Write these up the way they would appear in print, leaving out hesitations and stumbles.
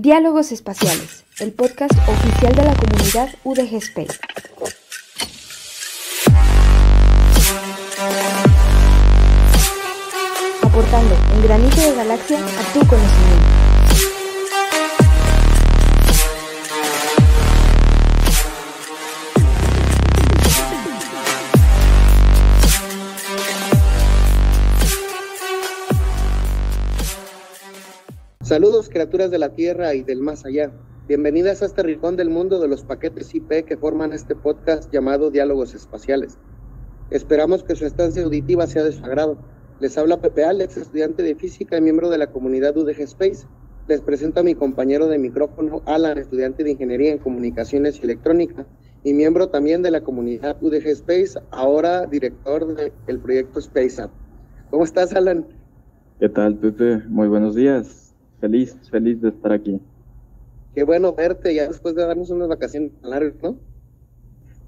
Diálogos Espaciales, el podcast oficial de la comunidad UDG Space. Aportando un granito de galaxia a tu conocimiento. Saludos, criaturas de la Tierra y del más allá. Bienvenidas a este rincón del mundo de los paquetes IP que forman este podcast llamado Diálogos Espaciales. Esperamos que su estancia auditiva sea de su agrado. Les habla Pepe Alex, estudiante de física y miembro de la comunidad UDG Space. Les presento a mi compañero de micrófono, Alan, estudiante de ingeniería en comunicaciones y electrónica y miembro también de la comunidad UDG Space, ahora director del proyecto Space App. ¿Cómo estás, Alan? ¿Qué tal, Pepe? Muy buenos días. Feliz de estar aquí. Qué bueno verte ya después de darnos unas vacaciones largas, ¿no?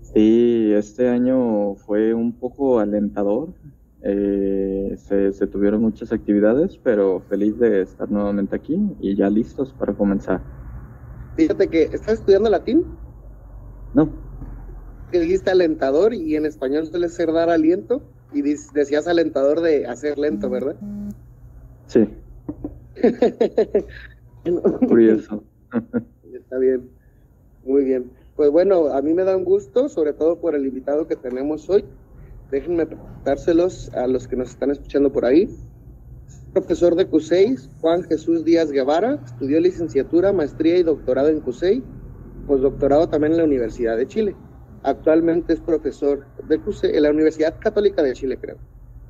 Sí, este año fue un poco alentador. Se tuvieron muchas actividades, pero feliz de estar nuevamente aquí y ya listos para comenzar. Fíjate que, ¿estás estudiando latín? No. Que dijiste alentador y en español suele ser dar aliento y decías alentador de hacer lento, ¿verdad? Sí. Curioso. Está bien, muy bien. Pues bueno, a mí me da un gusto, sobre todo por el invitado que tenemos hoy. Déjenme presentárselos a los que nos están escuchando por ahí. Profesor de CUSEI, Juan Jesús Díaz Guevara, estudió licenciatura, maestría y doctorado en CUSEI, postdoctorado también en la Universidad de Chile. Actualmente es profesor de CUSEI en la Universidad Católica de Chile, creo.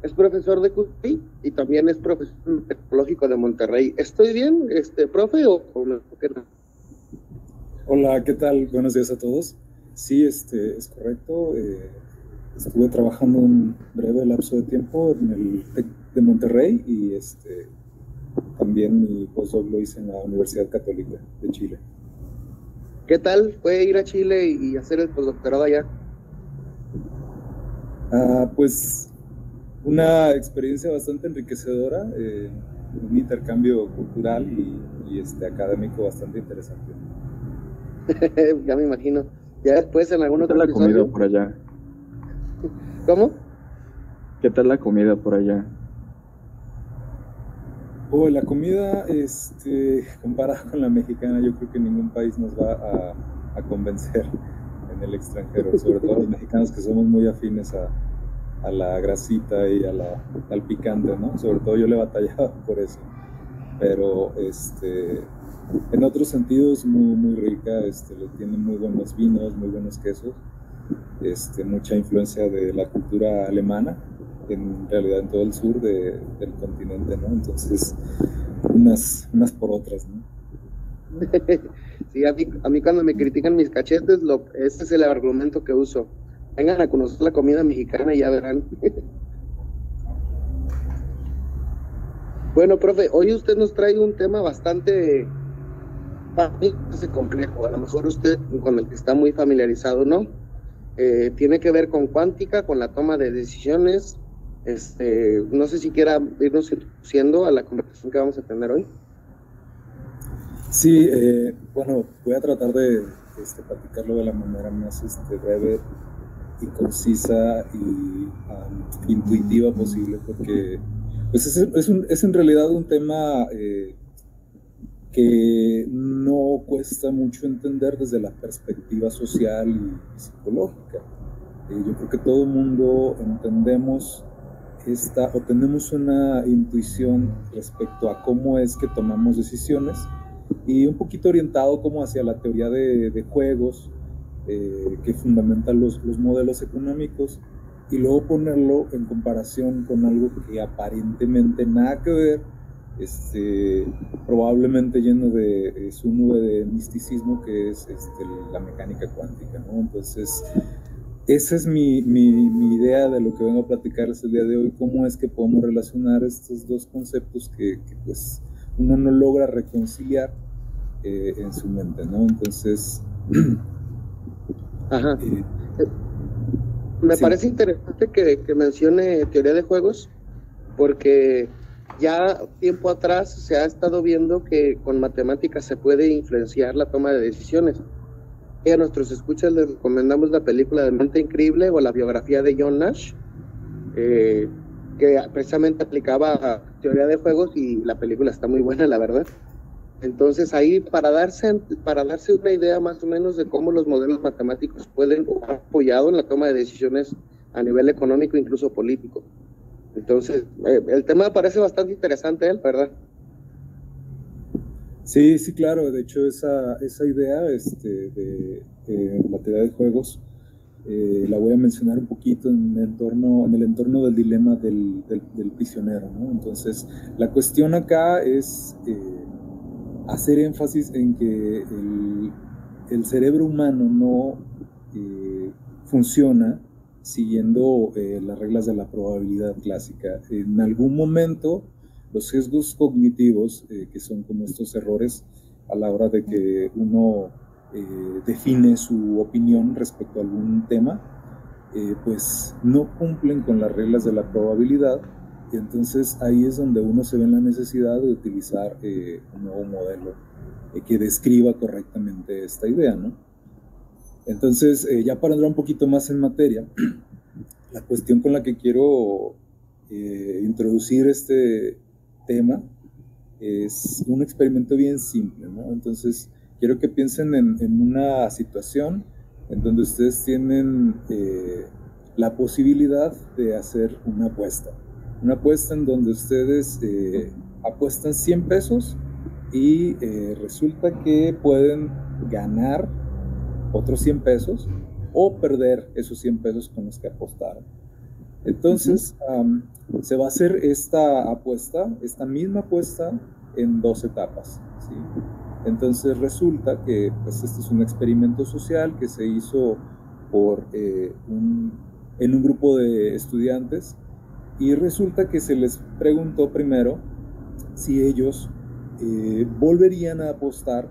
Es profesor de CUSEI y también es profesor tecnológico de Monterrey. ¿Estoy bien, profe, o qué no? Hola, ¿qué tal? Buenos días a todos. Sí, es correcto. Estuve trabajando un breve lapso de tiempo en el TEC de Monterrey y también mi postdoc lo hice en la Universidad Católica de Chile. ¿Qué tal fue ir a Chile y hacer el postdoctorado allá? Pues una experiencia bastante enriquecedora, un intercambio cultural y académico bastante interesante. Ya me imagino. Ya después en algún otro ¿Qué tal la episodio? comida por allá? ¿Cómo? ¿Qué tal la comida por allá? La comida, comparada con la mexicana, yo creo que ningún país nos va a convencer en el extranjero, sobre todo los mexicanos que somos muy afines a la grasita y al picante, ¿no? Sobre todo yo le batallaba por eso, pero en otros sentidos muy rica, tienen muy buenos vinos, muy buenos quesos, mucha influencia de la cultura alemana, en realidad en todo el sur del continente, ¿no? Entonces, unas por otras, ¿no? Sí, a mí cuando me critican mis cachetes, ese es el argumento que uso. Vengan a conocer la comida mexicana y ya verán. Bueno, profe, hoy usted nos trae un tema bastante complejo. A lo mejor usted, con el que está muy familiarizado, ¿no? Tiene que ver con cuántica, con la toma de decisiones. No sé si quiera irnos introduciendo a la conversación que vamos a tener hoy. Sí, bueno, voy a tratar de platicarlo de la manera más breve y concisa y intuitiva posible, porque pues es en realidad un tema que no cuesta mucho entender desde la perspectiva social y psicológica. Yo creo que todo el mundo entendemos o tenemos una intuición respecto a cómo es que tomamos decisiones, y un poquito orientado como hacia la teoría de juegos que fundamentan los modelos económicos, y luego ponerlo en comparación con algo que aparentemente nada que ver, probablemente lleno de su nube de misticismo, que es la mecánica cuántica, ¿no? Entonces, esa es mi idea de lo que vengo a platicarles el día de hoy, cómo es que podemos relacionar estos dos conceptos que pues uno no logra reconciliar en su mente, ¿no? Entonces, Ajá. Me parece interesante que mencione teoría de juegos, porque Ya tiempo atrás se ha estado viendo que con matemáticas se puede influenciar la toma de decisiones. Y a nuestros escuchas les recomendamos la película de Mente Increíble o la biografía de John Nash, que precisamente aplicaba a teoría de juegos, y la película está muy buena, la verdad. Entonces ahí para darse una idea más o menos de cómo los modelos matemáticos pueden haber apoyado en la toma de decisiones a nivel económico, incluso político. Entonces el tema me parece bastante interesante, ¿verdad? Sí, sí, claro. De hecho, esa idea de la teoría de juegos la voy a mencionar un poquito en el entorno del dilema del prisionero, ¿no? Entonces, la cuestión acá es hacer énfasis en que el cerebro humano no funciona siguiendo las reglas de la probabilidad clásica. En algún momento, los sesgos cognitivos, que son como estos errores a la hora de que uno define su opinión respecto a algún tema, pues no cumplen con las reglas de la probabilidad, y entonces ahí es donde uno se ve en la necesidad de utilizar un nuevo modelo que describa correctamente esta idea, ¿no? Entonces, ya para entrar un poquito más en materia, la cuestión con la que quiero introducir este tema es un experimento bien simple, ¿no? Entonces, quiero que piensen en una situación en donde ustedes tienen la posibilidad de hacer una apuesta en donde ustedes apuestan 100 pesos y resulta que pueden ganar otros 100 pesos o perder esos 100 pesos con los que apostaron. Entonces, se va a hacer esta misma apuesta en 2 etapas, ¿sí? Entonces resulta que pues, este es un experimento social que se hizo en un grupo de estudiantes, y resulta que se les preguntó primero si ellos volverían a apostar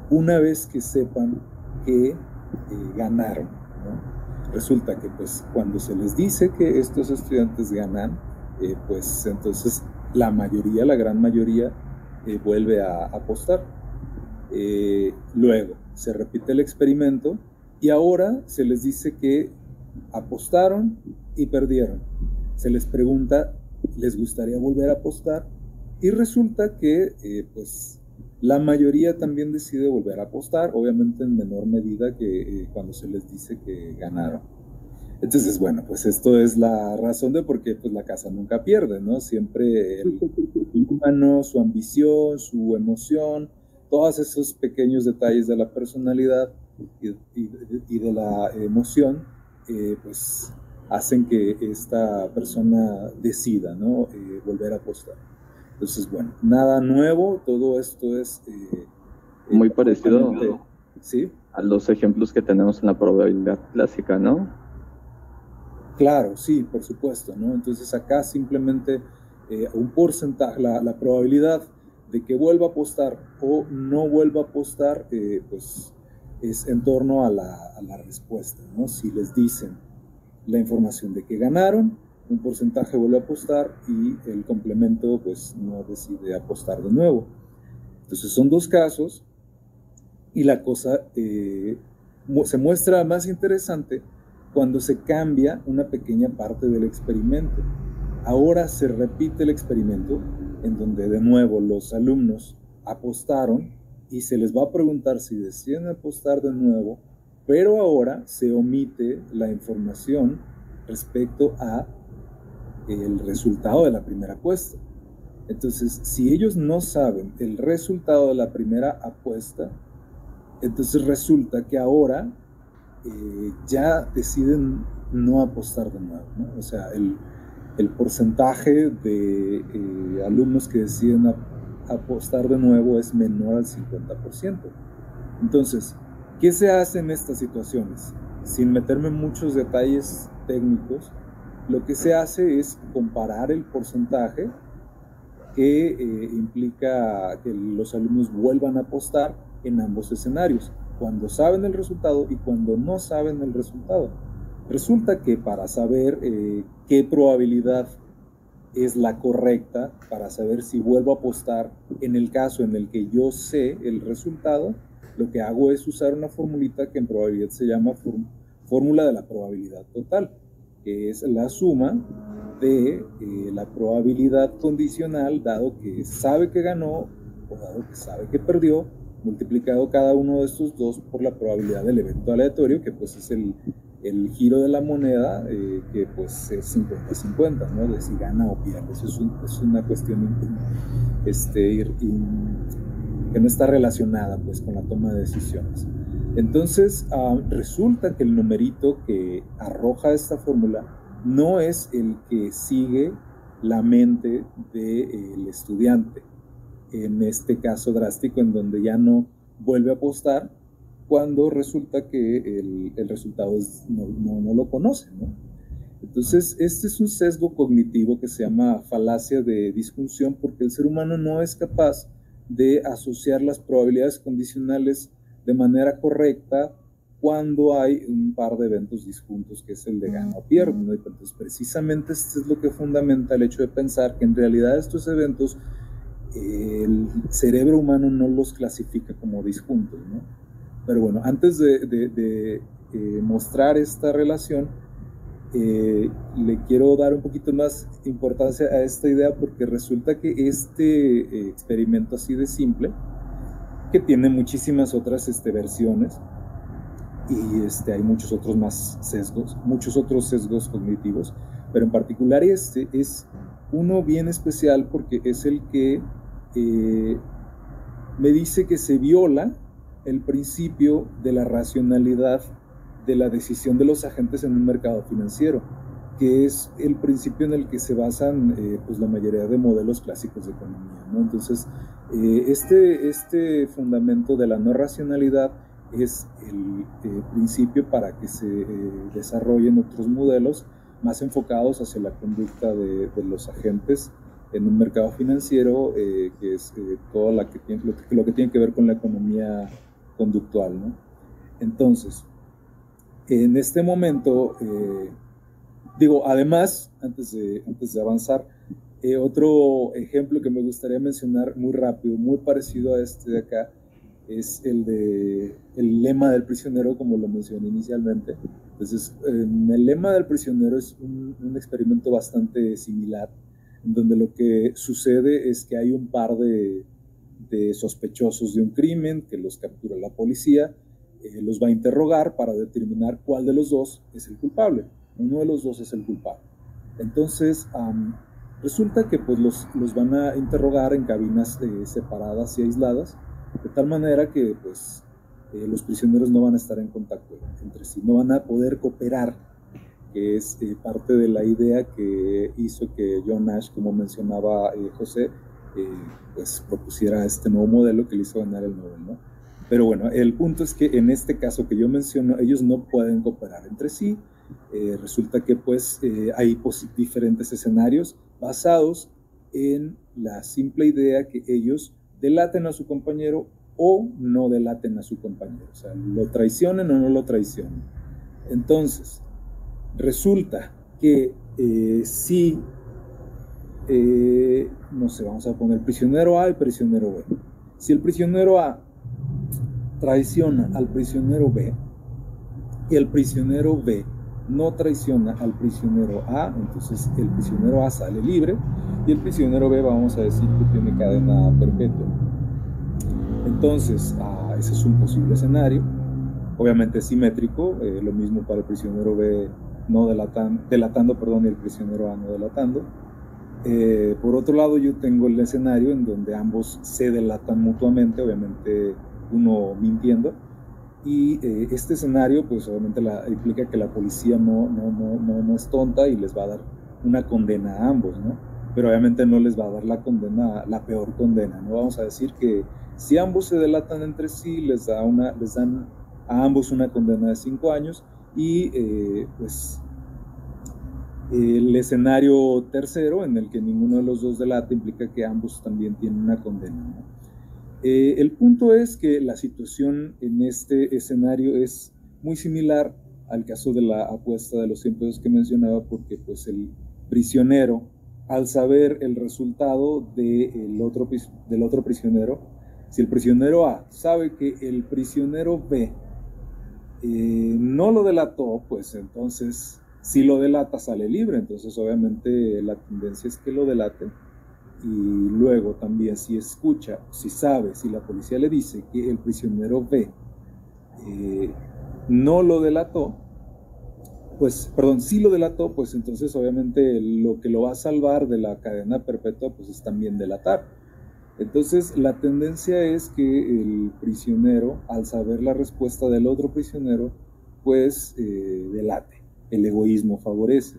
una vez que sepan que ganaron, ¿no? Resulta que pues cuando se les dice que estos estudiantes ganan, pues entonces la gran mayoría vuelve a apostar. Luego se repite el experimento y ahora se les dice que apostaron y perdieron. Se les pregunta, ¿les gustaría volver a apostar? Y resulta que pues la mayoría también decide volver a apostar, obviamente en menor medida que cuando se les dice que ganaron. Entonces, bueno, pues esto es la razón de por qué pues, la casa nunca pierde, ¿no? Siempre el humano, su ambición, su emoción, todos esos pequeños detalles de la personalidad y de la emoción, pues hacen que esta persona decida, ¿no? Volver a apostar. Entonces, bueno, nada nuevo, todo esto es... muy parecido, ¿sí?, a los ejemplos que tenemos en la probabilidad clásica, ¿no? Claro, sí, por supuesto, ¿no? Entonces acá simplemente un porcentaje, la probabilidad de que vuelva a apostar o no vuelva a apostar, pues es en torno a la respuesta, ¿no? Si les dicen la información de que ganaron, un porcentaje vuelve a apostar y el complemento pues no decide apostar de nuevo. Entonces son 2 casos y la cosa se muestra más interesante cuando se cambia una pequeña parte del experimento. Ahora se repite el experimento en donde de nuevo los alumnos apostaron y se les va a preguntar si deciden apostar de nuevo, pero ahora se omite la información respecto a el resultado de la primera apuesta. Entonces, si ellos no saben el resultado de la primera apuesta, entonces resulta que ahora ya deciden no apostar de nuevo, ¿no? O sea, el porcentaje de alumnos que deciden apostar de nuevo es menor al 50%. Entonces, ¿qué se hace en estas situaciones? Sin meterme en muchos detalles técnicos, lo que se hace es comparar el porcentaje que implica que los alumnos vuelvan a apostar en ambos escenarios, cuando saben el resultado y cuando no saben el resultado. Resulta que para saber qué probabilidad es la correcta para saber si vuelvo a apostar. En el caso en el que yo sé el resultado, lo que hago es usar una formulita que en probabilidad se llama fórmula de la probabilidad total, que es la suma de la probabilidad condicional, dado que sabe que ganó o dado que sabe que perdió, multiplicado cada uno de estos dos por la probabilidad del evento aleatorio, que pues es el giro de la moneda, que pues es 50-50, ¿no? De si gana o pierde. Eso es una cuestión que no está relacionada pues con la toma de decisiones. Entonces resulta que el numerito que arroja esta fórmula no es el que sigue la mente del estudiante, en este caso drástico, en donde ya no vuelve a apostar cuando resulta que el resultado no lo conoce, ¿no? Entonces, este es un sesgo cognitivo que se llama falacia de disjunción, porque el ser humano no es capaz de asociar las probabilidades condicionales de manera correcta cuando hay un par de eventos disjuntos, que es el de gana o pierde, ¿no? Y entonces, precisamente esto es lo que fundamenta el hecho de pensar que en realidad estos eventos el cerebro humano no los clasifica como disjuntos, ¿no? Pero bueno, antes de mostrar esta relación, le quiero dar un poquito más importancia a esta idea, porque resulta que este experimento así de simple, que tiene muchísimas otras versiones, y hay muchos otros más sesgos, muchos otros sesgos cognitivos, pero en particular este es uno bien especial porque es el que me dice que se viola el principio de la racionalidad de la decisión de los agentes en un mercado financiero, que es el principio en el que se basan pues la mayoría de modelos clásicos de economía, ¿no? Entonces, este fundamento de la no racionalidad es el principio para que se desarrollen otros modelos más enfocados hacia la conducta de los agentes en un mercado financiero, que es todo lo que tiene que ver con la economía conductual, ¿no? Entonces, en este momento, además, antes de avanzar, otro ejemplo que me gustaría mencionar muy rápido, muy parecido a este de acá, es el lema del prisionero, como lo mencioné inicialmente. Entonces, el lema del prisionero es un experimento bastante similar, en donde lo que sucede es que hay un par de sospechosos de un crimen que los captura la policía, los va a interrogar para determinar cuál de los dos es el culpable. Uno de los dos es el culpable. Entonces, resulta que pues, los van a interrogar en cabinas separadas y aisladas, de tal manera que pues, los prisioneros no van a estar en contacto entre sí, no van a poder cooperar, que es parte de la idea que hizo que John Nash, como mencionaba José, pues propusiera este nuevo modelo que le hizo ganar el Nobel, ¿no? Pero bueno, el punto es que en este caso que yo menciono, ellos no pueden cooperar entre sí. Resulta que pues hay diferentes escenarios basados en la simple idea que ellos delaten a su compañero o no delaten a su compañero, o sea, lo traicionen o no lo traicionen. Entonces, resulta que si, no sé, vamos a poner prisionero A y prisionero B. Si el prisionero A traiciona al prisionero B y el prisionero B no traiciona al prisionero A, entonces el prisionero A sale libre y el prisionero B, vamos a decir que tiene cadena perpetua. Entonces, ese es un posible escenario, obviamente simétrico, lo mismo para el prisionero B no delatando, y el prisionero A no delatando. Por otro lado, yo tengo el escenario en donde ambos se delatan mutuamente, obviamente uno mintiendo, y este escenario pues obviamente implica que la policía no es tonta y les va a dar una condena a ambos, ¿no? Pero obviamente no les va a dar la peor condena, ¿no? Vamos a decir que si ambos se delatan entre sí, les dan a ambos una condena de 5 años y pues el escenario tercero, en el que ninguno de los dos delata, implica que ambos también tienen una condena, ¿no? El punto es que la situación en este escenario es muy similar al caso de la apuesta de los 100 pesos que mencionaba, porque pues el prisionero al saber el resultado del otro prisionero, si el prisionero A sabe que el prisionero B no lo delató, pues entonces si lo delata sale libre. Entonces obviamente la tendencia es que lo delate. Y luego también si escucha, si sabe, si la policía le dice que el prisionero B no lo delató, pues, perdón, sí lo delató, pues entonces obviamente lo que lo va a salvar de la cadena perpetua pues es también delatar. Entonces la tendencia es que el prisionero, al saber la respuesta del otro prisionero, pues delate. El egoísmo favorece.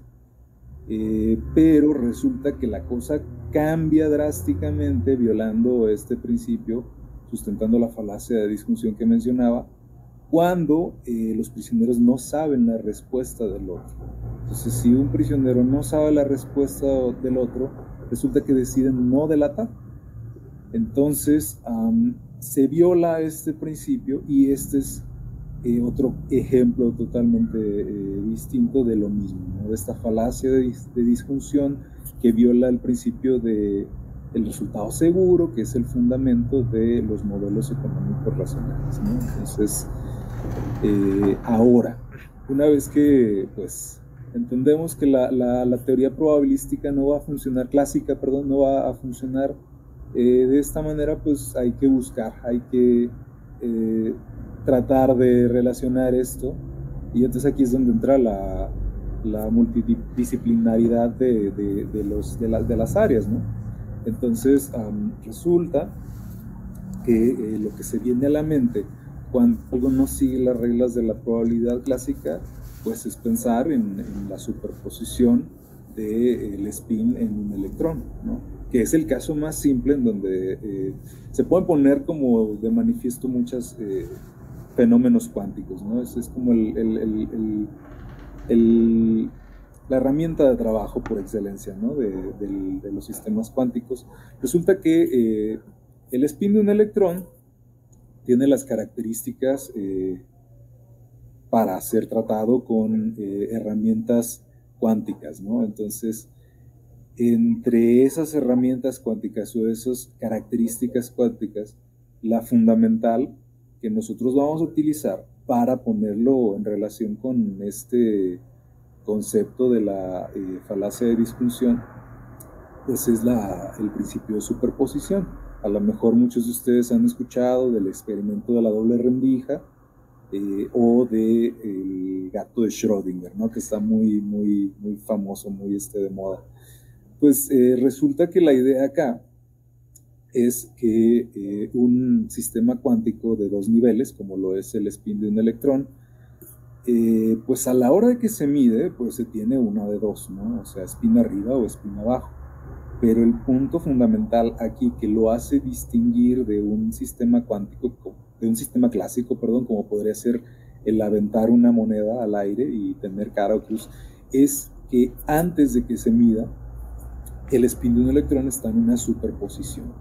Pero resulta que la cosa cambia drásticamente violando este principio, sustentando la falacia de disjunción que mencionaba, cuando los prisioneros no saben la respuesta del otro. Entonces, si un prisionero no sabe la respuesta del otro, resulta que deciden no delatar. Entonces, se viola este principio, y este es otro ejemplo totalmente distinto de lo mismo, ¿no? De esta falacia de disjunción que viola el principio del resultado seguro, que es el fundamento de los modelos económicos racionales, ¿no? Entonces, ahora, una vez que pues entendemos que la teoría probabilística no va a funcionar, clásica, perdón, no va a funcionar de esta manera, pues hay que buscar, hay que tratar de relacionar esto, y entonces aquí es donde entra la multidisciplinaridad de las áreas, ¿no? Entonces resulta que lo que se viene a la mente cuando algo no sigue las reglas de la probabilidad clásica, pues es pensar en la superposición del spin en un electrón, ¿no? Que es el caso más simple en donde se pueden poner como de manifiesto muchos fenómenos cuánticos, ¿no? Es como la herramienta de trabajo por excelencia, ¿no? de los sistemas cuánticos. Resulta que el spin de un electrón tiene las características para ser tratado con herramientas cuánticas, ¿no? Entonces, entre esas herramientas cuánticas o esas características cuánticas, la fundamental que nosotros vamos a utilizar para ponerlo en relación con este concepto de la falacia de disjunción, pues es el principio de superposición. A lo mejor muchos de ustedes han escuchado del experimento de la doble rendija o del gato de Schrödinger, ¿no? Que está muy famoso, muy de moda. Pues resulta que la idea acá es que un sistema cuántico de dos niveles, como lo es el spin de un electrón, pues a la hora de que se mide, pues se tiene una de dos, ¿no? O sea, spin arriba o spin abajo. Pero el punto fundamental aquí que lo hace distinguir de un sistema cuántico, de un sistema clásico, perdón, como podría ser el aventar una moneda al aire y tener cara o cruz, es que antes de que se mida, el spin de un electrón está en una superposición.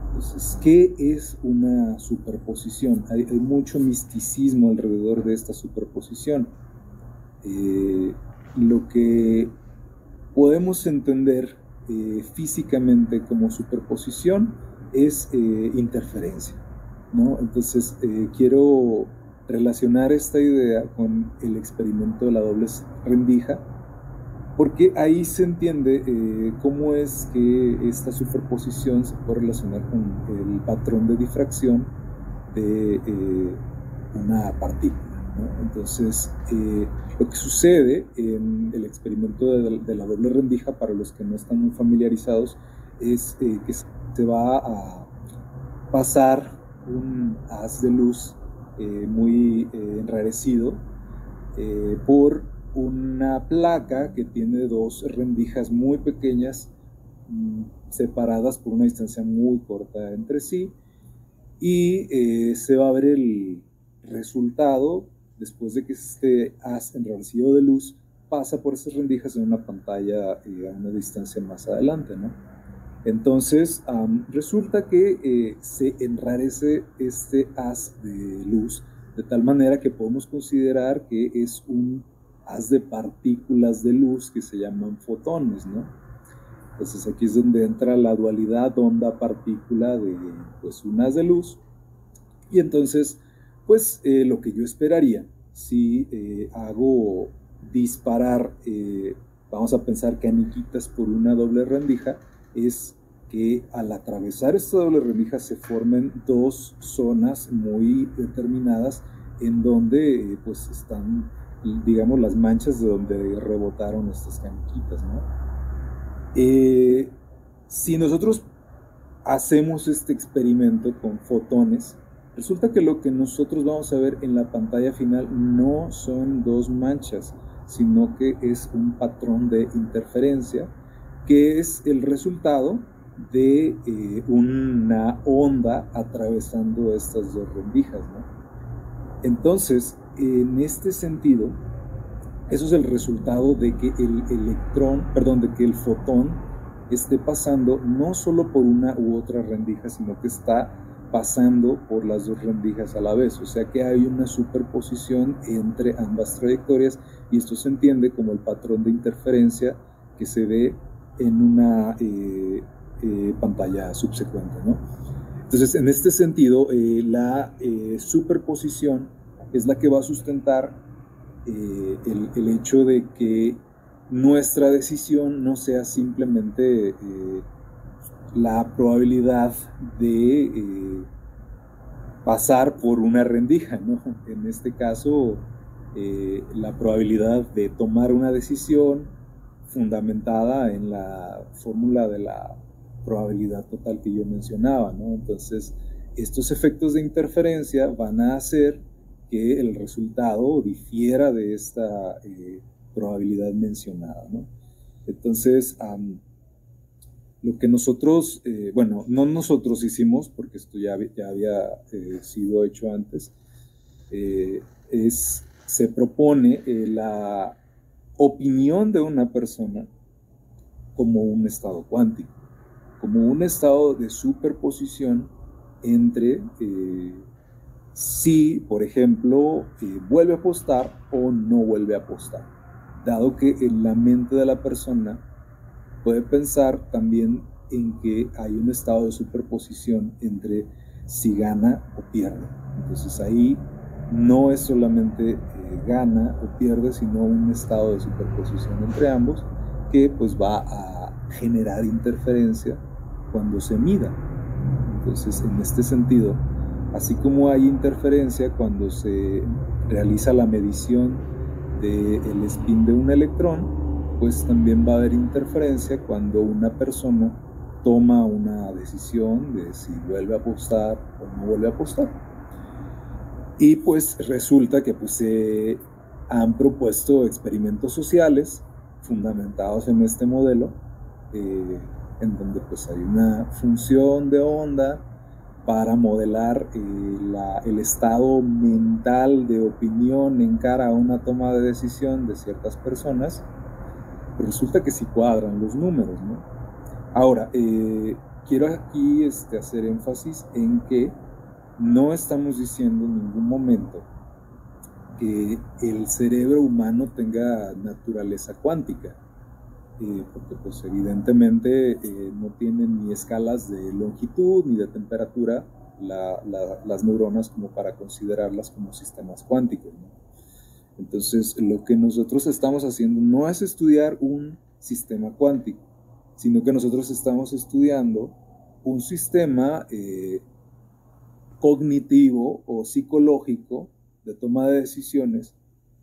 Entonces, ¿qué es una superposición? Hay mucho misticismo alrededor de esta superposición. Lo que podemos entender físicamente como superposición es interferencia, ¿no? Entonces, quiero relacionar esta idea con el experimento de la doble rendija, porque ahí se entiende cómo es que esta superposición se puede relacionar con el patrón de difracción de una partícula, ¿no? Entonces, lo que sucede en el experimento de la doble rendija, para los que no están muy familiarizados, es que se va a pasar un haz de luz muy enrarecido por una placa que tiene dos rendijas muy pequeñas separadas por una distancia muy corta entre sí, y se va a ver el resultado después de que este haz enrarecido de luz pasa por esas rendijas en una pantalla a una distancia más adelante, ¿no? Entonces resulta que se enrarece este haz de luz de tal manera que podemos considerar que es un haz de partículas de luz que se llaman fotones, ¿no? Entonces aquí es donde entra la dualidad onda-partícula de pues un haz de luz. Y entonces, pues lo que yo esperaría, si hago disparar, vamos a pensar caniquitas por una doble rendija, es que al atravesar esta doble rendija se formen dos zonas muy determinadas en donde pues están, digamos, las manchas de donde rebotaron estas caniquitas, ¿no? Si nosotros hacemos este experimento con fotones, resulta que lo que nosotros vamos a ver en la pantalla final no son dos manchas, sino que es un patrón de interferencia que es el resultado de una onda atravesando estas dos rendijas, ¿no? Entonces, en este sentido, eso es el resultado de que de que el fotón esté pasando no solo por una u otra rendija, sino que está pasando por las dos rendijas a la vez. O sea que hay una superposición entre ambas trayectorias y esto se entiende como el patrón de interferencia que se ve en una pantalla subsecuente, ¿no? Entonces, en este sentido, la superposición es la que va a sustentar el hecho de que nuestra decisión no sea simplemente la probabilidad de pasar por una rendija, ¿no? En este caso, la probabilidad de tomar una decisión fundamentada en la fórmula de la probabilidad total que yo mencionaba, ¿no? Entonces, estos efectos de interferencia van a hacer que el resultado difiera de esta probabilidad mencionada, ¿no? Entonces, lo que nosotros, bueno, no nosotros hicimos, porque esto ya había sido hecho antes, se propone la opinión de una persona como un estado cuántico, como un estado de superposición entre si, por ejemplo, vuelve a apostar o no vuelve a apostar, dado que en la mente de la persona puede pensar también en que hay un estado de superposición entre si gana o pierde. Entonces ahí no es solamente gana o pierde, sino un estado de superposición entre ambos que pues va a generar interferencia cuando se mida. Entonces, en este sentido, así como hay interferencia cuando se realiza la medición del spin de un electrón, pues también va a haber interferencia cuando una persona toma una decisión de si vuelve a apostar o no vuelve a apostar. Y pues resulta que pues, se han propuesto experimentos sociales fundamentados en este modelo, en donde pues hay una función de onda para modelar el estado mental de opinión en cara a una toma de decisión de ciertas personas. Pero resulta que sí cuadran los números, ¿no? Ahora, quiero aquí hacer énfasis en que no estamos diciendo en ningún momento que el cerebro humano tenga naturaleza cuántica, porque pues evidentemente no tienen ni escalas de longitud ni de temperatura las neuronas como para considerarlas como sistemas cuánticos, ¿no? Entonces, lo que nosotros estamos haciendo no es estudiar un sistema cuántico, sino que nosotros estamos estudiando un sistema cognitivo o psicológico de toma de decisiones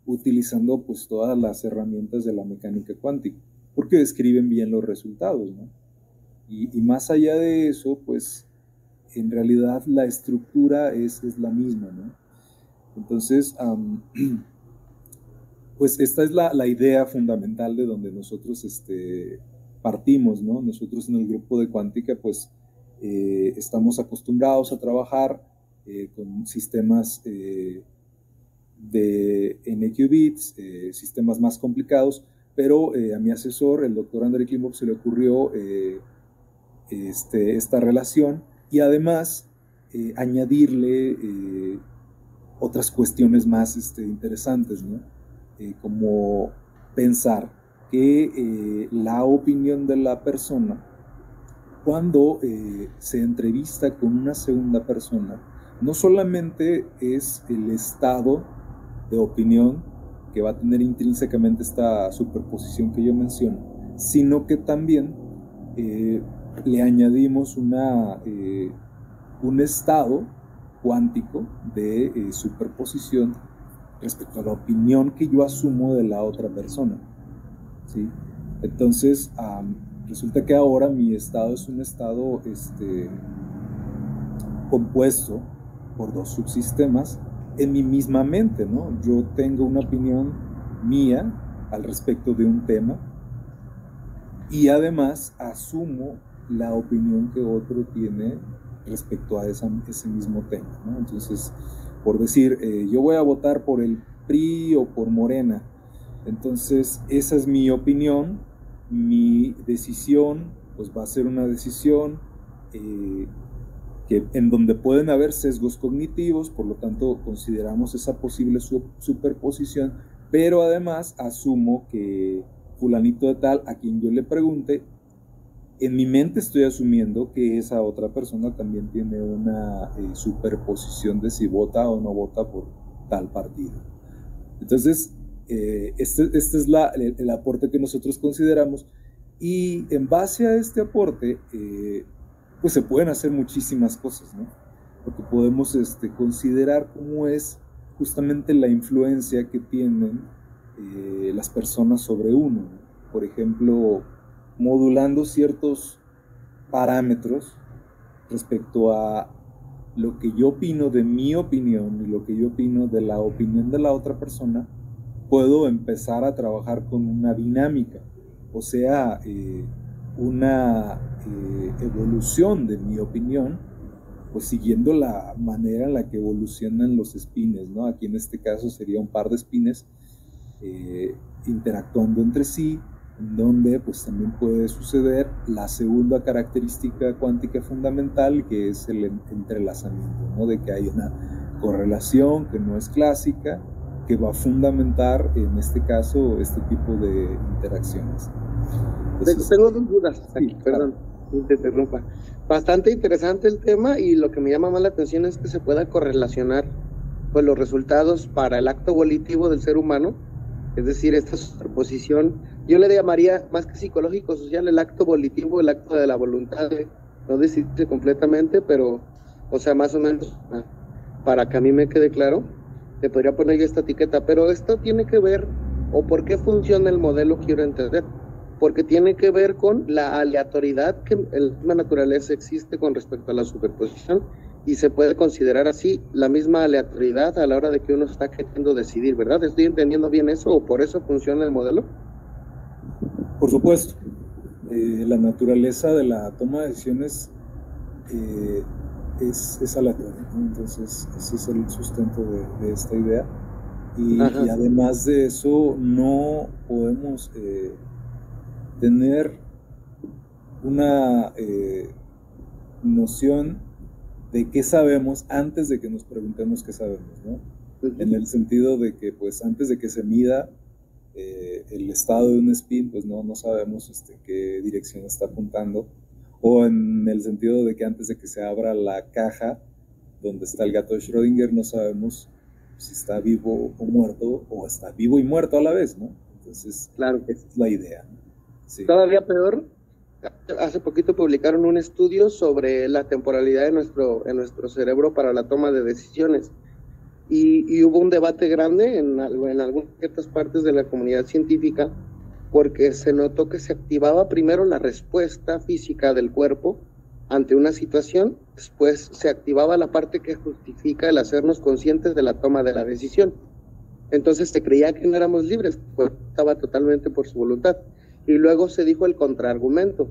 utilizando pues todas las herramientas de la mecánica cuántica, porque describen bien los resultados, ¿no? Y más allá de eso, pues en realidad la estructura es la misma, ¿no? Entonces, pues esta es la idea fundamental de donde nosotros partimos, ¿no? Nosotros en el grupo de cuántica, pues estamos acostumbrados a trabajar con sistemas de N-qubits, sistemas más complicados, pero a mi asesor, el doctor Andrei Klimov, se le ocurrió esta relación y además añadirle otras cuestiones más interesantes, ¿no? Como pensar que la opinión de la persona, cuando se entrevista con una segunda persona, no solamente es el estado de opinión que va a tener intrínsecamente esta superposición que yo menciono, sino que también le añadimos un estado cuántico de superposición respecto a la opinión que yo asumo de la otra persona, ¿sí? Entonces, resulta que ahora mi estado es un estado compuesto por dos subsistemas en mi misma mente, ¿no? Yo tengo una opinión mía al respecto de un tema y además asumo la opinión que otro tiene respecto a ese mismo tema, ¿no? Entonces, por decir, yo voy a votar por el PRI o por Morena, entonces esa es mi opinión, mi decisión pues va a ser una decisión en donde pueden haber sesgos cognitivos, por lo tanto consideramos esa posible superposición, pero además asumo que fulanito de tal, a quien yo le pregunte, en mi mente estoy asumiendo que esa otra persona también tiene una superposición de si vota o no vota por tal partido. Entonces, este es el aporte que nosotros consideramos, y en base a este aporte, pues se pueden hacer muchísimas cosas, ¿no? Porque podemos considerar cómo es justamente la influencia que tienen las personas sobre uno, ¿no? Por ejemplo, modulando ciertos parámetros respecto a lo que yo opino de mi opinión y lo que yo opino de la opinión de la otra persona, puedo empezar a trabajar con una dinámica, o sea, una evolución de mi opinión, pues siguiendo la manera en la que evolucionan los espines, ¿no? Aquí en este caso sería un par de espines interactuando entre sí, en donde pues también puede suceder la segunda característica cuántica fundamental, que es el entrelazamiento, ¿no? De que hay una correlación que no es clásica, que va a fundamentar en este caso este tipo de interacciones. Entonces, tengo dos dudas aquí, sí, perdón, te interrumpa. Bastante interesante el tema, y lo que me llama más la atención es que se pueda correlacionar pues los resultados para el acto volitivo del ser humano, es decir, esta superposición, yo le llamaría más que psicológico, social, el acto volitivo, el acto de la voluntad, no decidirse completamente, pero, o sea, más o menos, para que a mí me quede claro, te podría poner yo esta etiqueta, pero esto tiene que ver, o por qué funciona el modelo, quiero entender, porque tiene que ver con la aleatoriedad que en la misma naturaleza existe con respecto a la superposición, y se puede considerar así la misma aleatoriedad a la hora de que uno está queriendo decidir, ¿verdad? ¿Estoy entendiendo bien eso, o por eso funciona el modelo? Por supuesto. La naturaleza de la toma de decisiones es aleatoria, ¿no? Entonces ese es el sustento de esta idea, y además de eso no podemos tener una noción de qué sabemos antes de que nos preguntemos qué sabemos, ¿no? En el sentido de que pues antes de que se mida el estado de un spin, pues no sabemos qué dirección está apuntando, o en el sentido de que antes de que se abra la caja donde está el gato de Schrödinger, no sabemos si está vivo o muerto, o está vivo y muerto a la vez, ¿no? Entonces, claro, esa es la idea, ¿no? Sí. Todavía peor, hace poquito publicaron un estudio sobre la temporalidad en nuestro cerebro para la toma de decisiones, y hubo un debate grande en algunas ciertas partes de la comunidad científica, porque se notó que se activaba primero la respuesta física del cuerpo ante una situación, después se activaba la parte que justifica el hacernos conscientes de la toma de la decisión. Entonces se creía que no éramos libres, pues estaba totalmente por su voluntad. Y luego se dijo el contraargumento: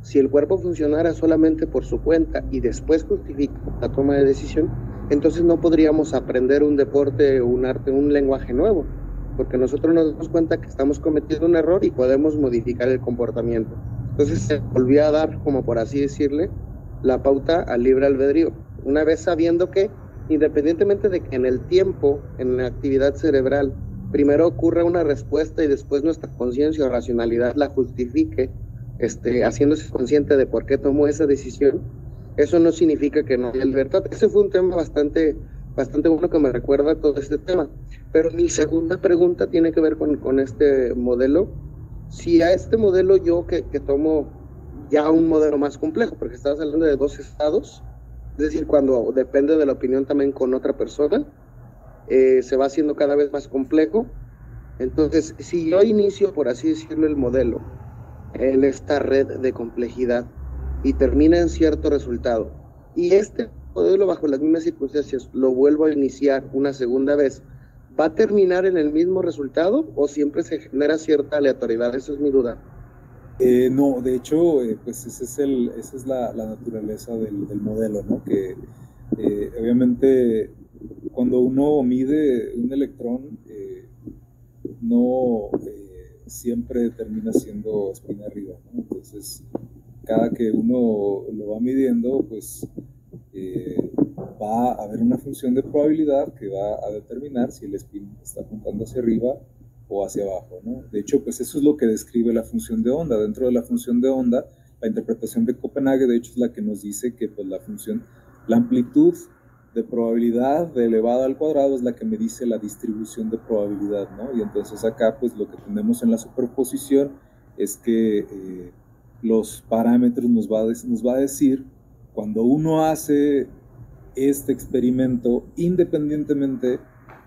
si el cuerpo funcionara solamente por su cuenta y después justifica la toma de decisión, entonces no podríamos aprender un deporte, un arte, un lenguaje nuevo, porque nosotros nos damos cuenta que estamos cometiendo un error y podemos modificar el comportamiento. Entonces se volvió a dar, como por así decirle, la pauta al libre albedrío, una vez sabiendo que, independientemente de que en el tiempo, en la actividad cerebral, primero ocurra una respuesta y después nuestra conciencia o racionalidad la justifique, haciéndose consciente de por qué tomó esa decisión, eso no significa que no haya libertad. Ese fue un tema bastante bueno que me recuerda todo este tema. Pero mi segunda pregunta tiene que ver con este modelo. Si a este modelo yo que tomo ya un modelo más complejo, porque estabas hablando de 2 estados, es decir, cuando depende de la opinión también con otra persona, se va haciendo cada vez más complejo. Entonces, si yo inicio, por así decirlo, el modelo en esta red de complejidad y termina en cierto resultado, y este modelo bajo las mismas circunstancias lo vuelvo a iniciar una segunda vez, ¿va a terminar en el mismo resultado o siempre se genera cierta aleatoriedad? Esa es mi duda. No, de hecho, pues esa es la naturaleza del modelo, ¿no? Que obviamente cuando uno mide un electrón, no siempre termina siendo spin arriba, ¿no? Entonces, cada que uno lo va midiendo, pues va a haber una función de probabilidad que va a determinar si el spin está apuntando hacia arriba o hacia abajo, ¿no? De hecho, pues eso es lo que describe la función de onda. Dentro de la función de onda, la interpretación de Copenhague, de hecho, es la que nos dice que pues, la amplitud de probabilidad de elevada al cuadrado es la que me dice la distribución de probabilidad, ¿no? Y entonces acá, pues lo que tenemos en la superposición es que los parámetros nos va a decir, cuando uno hace este experimento independientemente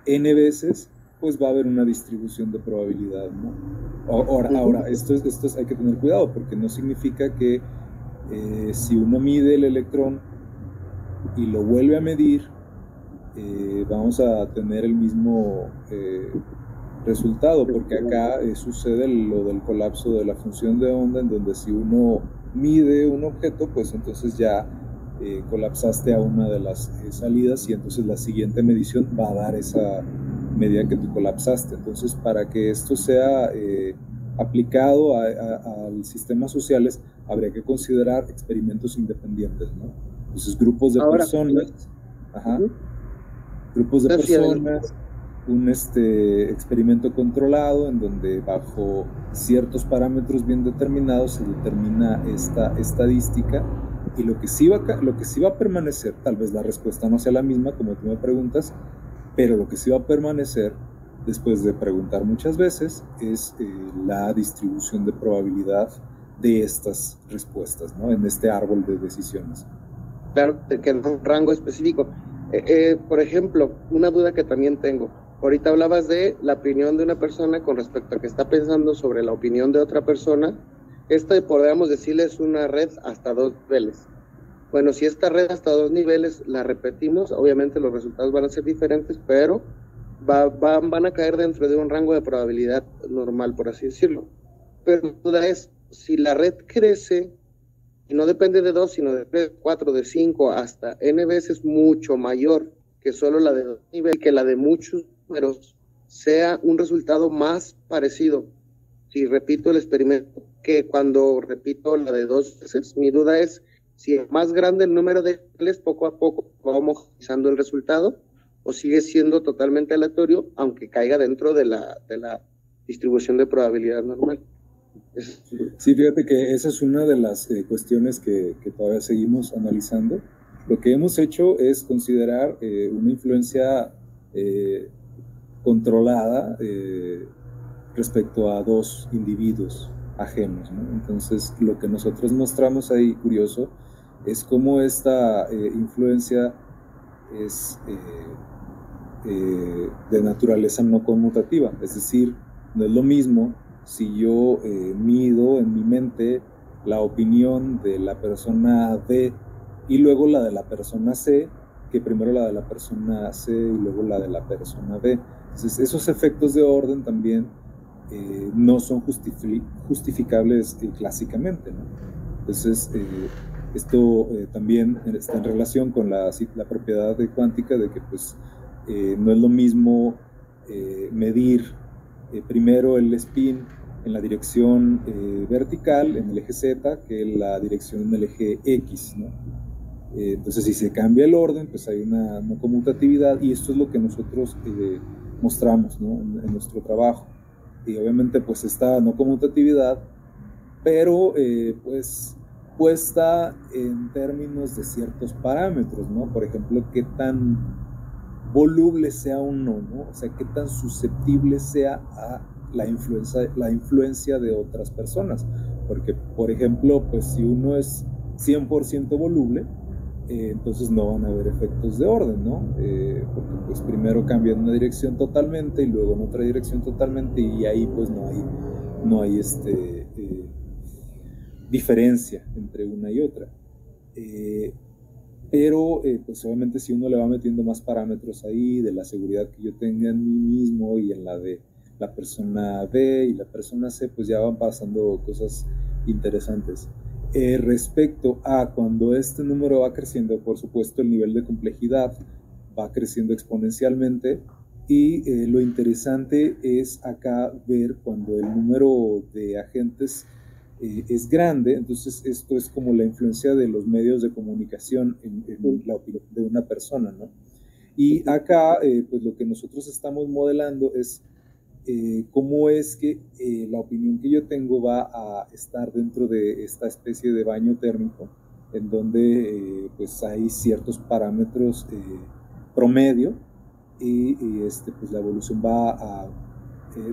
n veces, pues va a haber una distribución de probabilidad, ¿no? Ahora esto hay que tener cuidado, porque no significa que si uno mide el electrón y lo vuelve a medir, vamos a tener el mismo resultado, porque acá sucede lo del colapso de la función de onda, en donde si uno mide un objeto, pues entonces ya colapsaste a una de las salidas, y entonces la siguiente medición va a dar esa medida que tú colapsaste. Entonces, para que esto sea aplicado a sistemas sociales, habría que considerar experimentos independientes, ¿no? Entonces, grupos de personas, grupos de personas, un experimento controlado en donde bajo ciertos parámetros bien determinados se determina esta estadística, y lo que sí va a permanecer, tal vez la respuesta no sea la misma como tú me preguntas, pero lo que sí va a permanecer después de preguntar muchas veces es la distribución de probabilidad de estas respuestas, ¿no? En este árbol de decisiones. Claro, que en un rango específico. Por ejemplo, una duda que también tengo. Ahorita hablabas de la opinión de una persona con respecto a que está pensando sobre la opinión de otra persona. Podríamos decirle, es una red hasta 2 niveles. Bueno, si esta red hasta 2 niveles la repetimos, obviamente los resultados van a ser diferentes, pero van a caer dentro de un rango de probabilidad normal, por así decirlo. Pero la duda es, si la red crece, y no depende de 2, sino de 3, 4, de 5, hasta n veces mucho mayor que solo la de 2 niveles, que la de muchos números, sea un resultado más parecido, si repito el experimento, que cuando repito la de 2 veces. Mi duda es, si es más grande el número de niveles, poco a poco va homogeneizando el resultado, o sigue siendo totalmente aleatorio, aunque caiga dentro de la distribución de probabilidad normal. Sí, fíjate que esa es una de las cuestiones que todavía seguimos analizando. Lo que hemos hecho es considerar una influencia controlada respecto a 2 individuos ajenos, ¿no? Entonces, lo que nosotros mostramos ahí, curioso, es cómo esta influencia es de naturaleza no conmutativa. Es decir, no es lo mismo si yo mido en mi mente la opinión de la persona D y luego la de la persona C, que primero la de la persona C y luego la de la persona D. Entonces, esos efectos de orden también no son justificables clásicamente, ¿no? Entonces, esto también está en relación con la propiedad cuántica de que pues, no es lo mismo medir primero el spin en la dirección vertical, en el eje Z, que en la dirección en el eje X, ¿no? Entonces, si se cambia el orden, pues hay una no conmutatividad, y esto es lo que nosotros mostramos, ¿no? En nuestro trabajo. Y obviamente pues esta no conmutatividad, pero pues puesta en términos de ciertos parámetros, ¿no? Por ejemplo, qué tan voluble sea uno, ¿no? O sea, qué tan susceptible sea a la influencia de otras personas. Porque, por ejemplo, pues si uno es 100% voluble, entonces no van a haber efectos de orden, ¿no? Porque pues primero cambia en una dirección totalmente y luego en otra dirección totalmente, y ahí pues no hay diferencia entre una y otra. Pero pues obviamente si uno le va metiendo más parámetros ahí de la seguridad que yo tenga en mí mismo y en la de la persona B y la persona C, pues ya van pasando cosas interesantes. Respecto a cuando este número va creciendo, por supuesto el nivel de complejidad va creciendo exponencialmente, y lo interesante es acá ver cuando el número de agentes es grande. Entonces esto es como la influencia de los medios de comunicación en la opinión de una persona, ¿no? Y acá pues lo que nosotros estamos modelando es cómo es que la opinión que yo tengo va a estar dentro de esta especie de baño térmico, en donde pues hay ciertos parámetros promedio, y pues la evolución va a,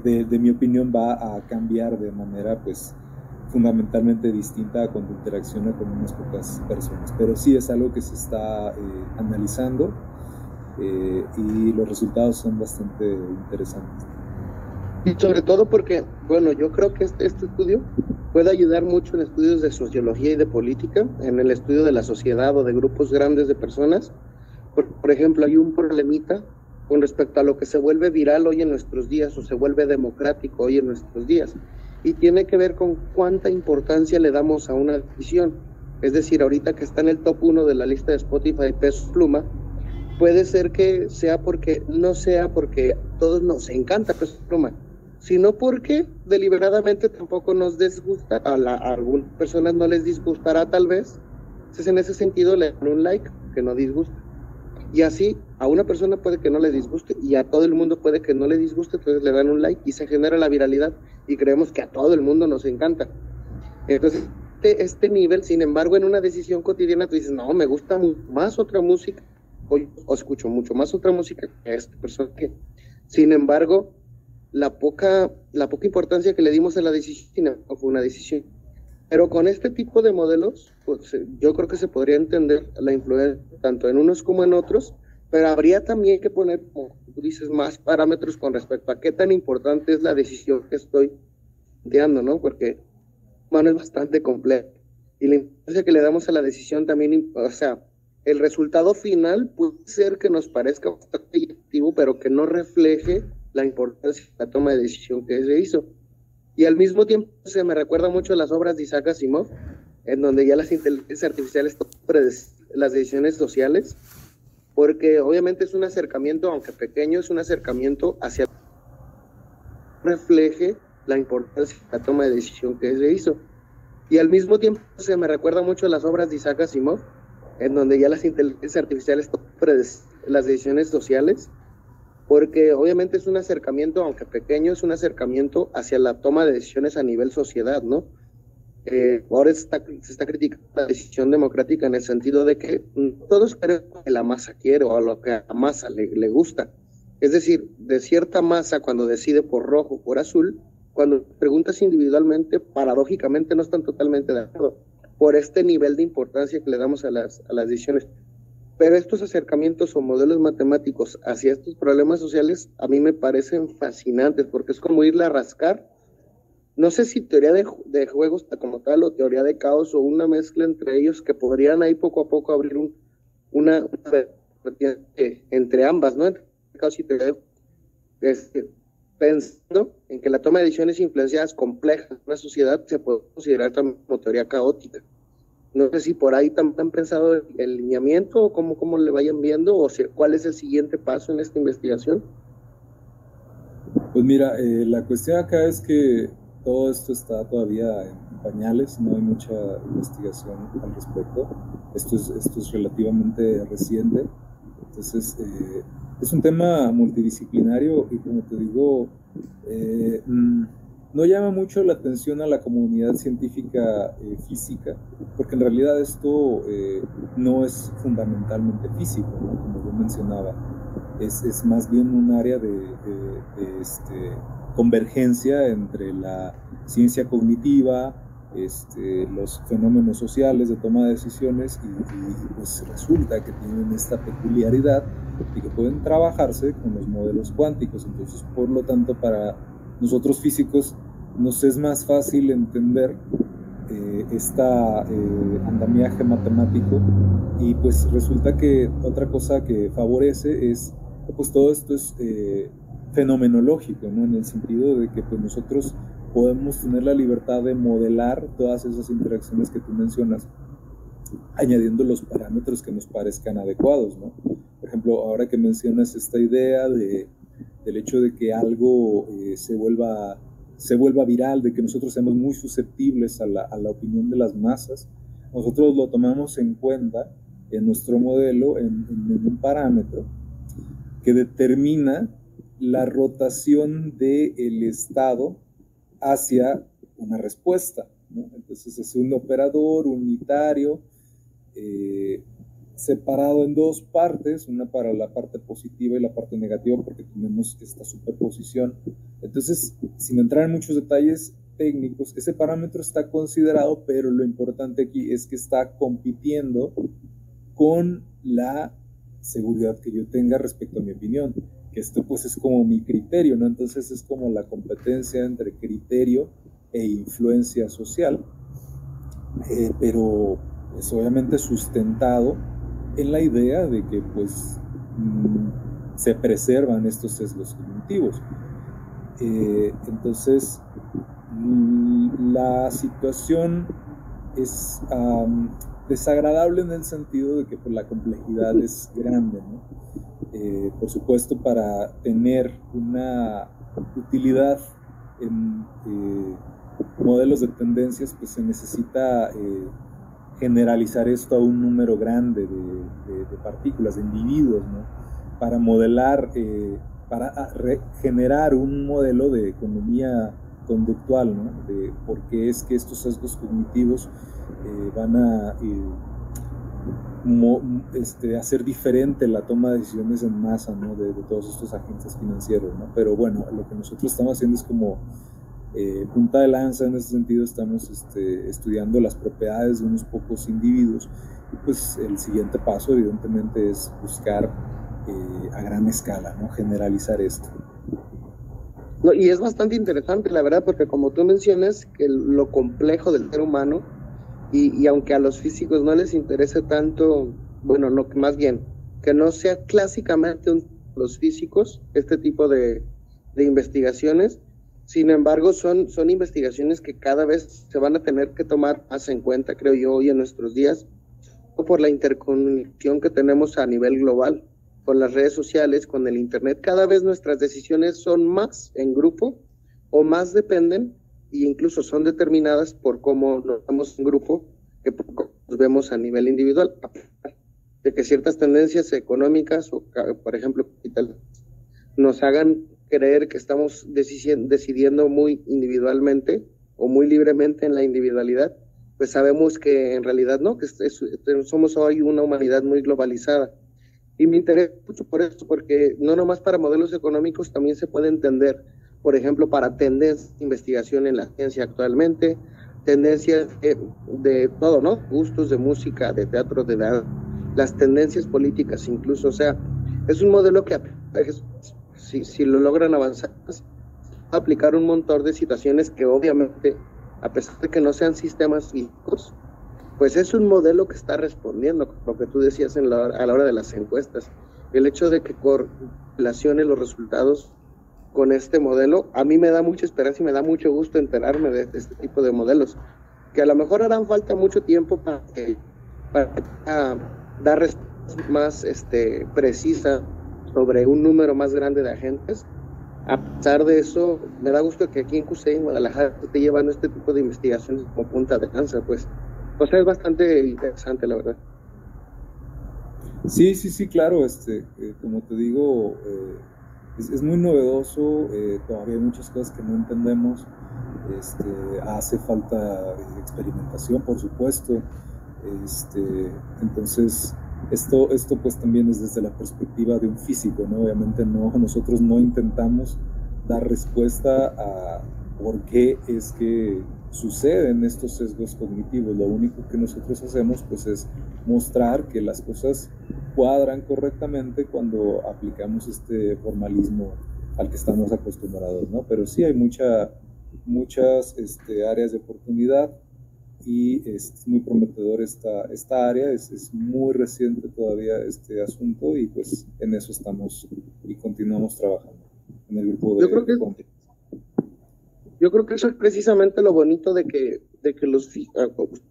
de mi opinión, va a cambiar de manera pues fundamentalmente distinta cuando interacciona con unas pocas personas. Pero sí es algo que se está analizando, y los resultados son bastante interesantes. Y sobre todo porque, bueno, yo creo que este estudio puede ayudar mucho en estudios de sociología y de política, en el estudio de la sociedad o de grupos grandes de personas. Por ejemplo, hay un problemita con respecto a lo que se vuelve viral hoy en nuestros días o se vuelve democrático hoy en nuestros días. Y tiene que ver con cuánta importancia le damos a una decisión. Es decir, ahorita que está en el top 1 de la lista de Spotify, Peso Pluma, puede ser que sea porque, no sea porque a todos nos encanta Peso Pluma, sino porque deliberadamente tampoco nos disgusta, a algunas personas no les disgustará tal vez, entonces en ese sentido le dan un like que no disgusta. Y así a una persona puede que no le disguste y a todo el mundo puede que no le disguste, entonces le dan un like y se genera la viralidad y creemos que a todo el mundo nos encanta. Entonces este nivel, sin embargo, en una decisión cotidiana tú dices, no, me gusta más otra música, o escucho mucho más otra música que esta persona que, sin embargo, la poca importancia que le dimos a la decisión fue una decisión. Pero con este tipo de modelos, pues yo creo que se podría entender la influencia tanto en unos como en otros, pero habría también que poner, como tú dices, más parámetros con respecto a qué tan importante es la decisión que estoy planteando, ¿no? Porque, bueno, es bastante complejo. Y la importancia que le damos a la decisión también, o sea, el resultado final puede ser que nos parezca bastante llamativo, pero que no refleje la importancia de la toma de decisión que se hizo. Y al mismo tiempo se me recuerda mucho a las obras de Isaac Asimov, en donde ya las inteligencias artificiales toman las decisiones sociales, porque obviamente es un acercamiento, aunque pequeño, es un acercamiento hacia refleje la importancia de la toma de decisión que se hizo. Y al mismo tiempo se me recuerda mucho a las obras de Isaac Asimov, en donde ya las inteligencias artificiales toman las decisiones sociales, porque obviamente es un acercamiento, aunque pequeño, es un acercamiento hacia la toma de decisiones a nivel sociedad, ¿no? Ahora se está criticando la decisión democrática en el sentido de que todos queremos lo que la masa quiere o a lo que a la masa le gusta. Es decir, de cierta masa, cuando decide por rojo o por azul, cuando preguntas individualmente, paradójicamente no están totalmente de acuerdo por este nivel de importancia que le damos a las decisiones. Pero estos acercamientos o modelos matemáticos hacia estos problemas sociales a mí me parecen fascinantes, porque es como irle a rascar, no sé si teoría de juegos como tal o teoría de caos o una mezcla entre ellos que podrían ahí poco a poco abrir una entre ambas, ¿no? Entre caos y teoría de pensando en que la toma de decisiones influenciadas complejas en una sociedad se puede considerar también como teoría caótica. No sé si por ahí también han pensado el lineamiento o cómo le vayan viendo, o sea, cuál es el siguiente paso en esta investigación. Pues mira, la cuestión acá es que todo esto está todavía en pañales, no hay mucha investigación al respecto. Esto es relativamente reciente, entonces Es un tema multidisciplinario y, como te digo, no llama mucho la atención a la comunidad científica física, porque en realidad esto no es fundamentalmente físico, ¿no? Como yo mencionaba, es más bien un área de convergencia entre la ciencia cognitiva, los fenómenos sociales de toma de decisiones y pues resulta que tienen esta peculiaridad de que pueden trabajarse con los modelos cuánticos. Entonces, por lo tanto, para nosotros físicos nos es más fácil entender andamiaje matemático, y pues resulta que otra cosa que favorece es pues todo esto es fenomenológico, ¿no? En el sentido de que pues nosotros podemos tener la libertad de modelar todas esas interacciones que tú mencionas, añadiendo los parámetros que nos parezcan adecuados, ¿no? Por ejemplo, ahora que mencionas esta idea del hecho de que algo se vuelva viral, de que nosotros seamos muy susceptibles a la opinión de las masas, nosotros lo tomamos en cuenta en nuestro modelo en un parámetro que determina la rotación del estado hacia una respuesta, ¿no? Entonces es un operador unitario separado en dos partes, una para la parte positiva y la parte negativa, porque tenemos esta superposición. Entonces, sin entrar en muchos detalles técnicos, ese parámetro está considerado, pero lo importante aquí es que está compitiendo con la seguridad que yo tenga respecto a mi opinión, que esto pues es como mi criterio, ¿no? Entonces es como la competencia entre criterio e influencia social, pero pues obviamente sustentado en la idea de que pues se preservan estos sesgos cognitivos. Entonces la situación es desagradable en el sentido de que pues, la complejidad es grande, ¿no? Por supuesto, para tener una utilidad en modelos de tendencias, pues se necesita generalizar esto a un número grande de partículas, de individuos, ¿no? Para modelar, generar un modelo de economía conductual, ¿no? De por qué es que estos sesgos cognitivos van a hacer diferente la toma de decisiones en masa, ¿no? de todos estos agentes financieros, ¿no? Pero bueno, lo que nosotros estamos haciendo es como punta de lanza en ese sentido. Estamos estudiando las propiedades de unos pocos individuos, y pues el siguiente paso evidentemente es buscar a gran escala, ¿no? Generalizar esto. No, y es bastante interesante, la verdad, porque como tú mencionas, que lo complejo del ser humano, y aunque a los físicos no les interese tanto, bueno, no, más bien, que no sea clásicamente los físicos este tipo de investigaciones, sin embargo, son investigaciones que cada vez se van a tener que tomar más en cuenta, creo yo, hoy en nuestros días, por la interconexión que tenemos a nivel global, con las redes sociales, con el internet. Cada vez nuestras decisiones son más en grupo o más dependen e incluso son determinadas por cómo nos vemos en grupo que nos vemos a nivel individual, de que ciertas tendencias económicas o, por ejemplo, nos hagan creer que estamos decidiendo muy individualmente o muy libremente en la individualidad, pues sabemos que en realidad no, que somos hoy una humanidad muy globalizada. Y me interesa mucho por eso, porque no nomás para modelos económicos, también se puede entender, por ejemplo, para tendencias de investigación en la ciencia actualmente, tendencias de todo, ¿no? Gustos de música, de teatro, de las tendencias políticas incluso. O sea, es un modelo que si lo logran avanzar, aplicar un montón de situaciones que obviamente, a pesar de que no sean sistemas físicos, pues es un modelo que está respondiendo, lo que tú decías a la hora de las encuestas. El hecho de que correlacione los resultados con este modelo, a mí me da mucha esperanza y me da mucho gusto enterarme de este tipo de modelos, que a lo mejor harán falta mucho tiempo para dar respuestas más precisas sobre un número más grande de agentes. A pesar de eso, me da gusto que aquí en CUSEI, en Guadalajara, te llevan este tipo de investigaciones como punta de lanza, pues. O sea, es bastante interesante, la verdad. Sí, claro, como te digo, es muy novedoso, todavía hay muchas cosas que no entendemos, hace falta experimentación, por supuesto, entonces esto pues también es desde la perspectiva de un físico, ¿no? Obviamente nosotros no intentamos dar respuesta a por qué es que suceden estos sesgos cognitivos. Lo único que nosotros hacemos pues es mostrar que las cosas cuadran correctamente cuando aplicamos este formalismo al que estamos acostumbrados, ¿no? Pero sí hay muchas áreas de oportunidad y es muy prometedor esta área, es muy reciente todavía este asunto y pues en eso estamos y continuamos trabajando en el grupo de Yo creo que eso es precisamente lo bonito de que los